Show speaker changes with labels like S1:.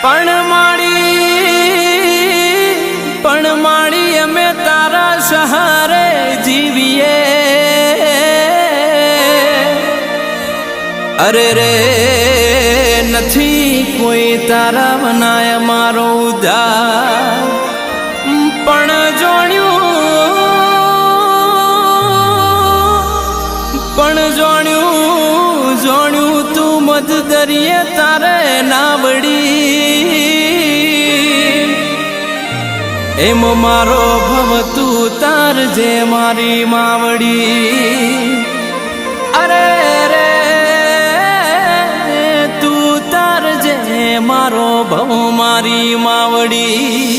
S1: પણ માડી અમે તારા સહારે જીવીએ અરે રે નથી કોઈ તારા મનાય મારો ઉધાર પણ જોણ્યું તું મધ દરિયે તારે ના વળી એમ મારો ભવ તું તાર જે મારી માવડી અરે રે તું તાર જે મારો ભવ મારી માવડી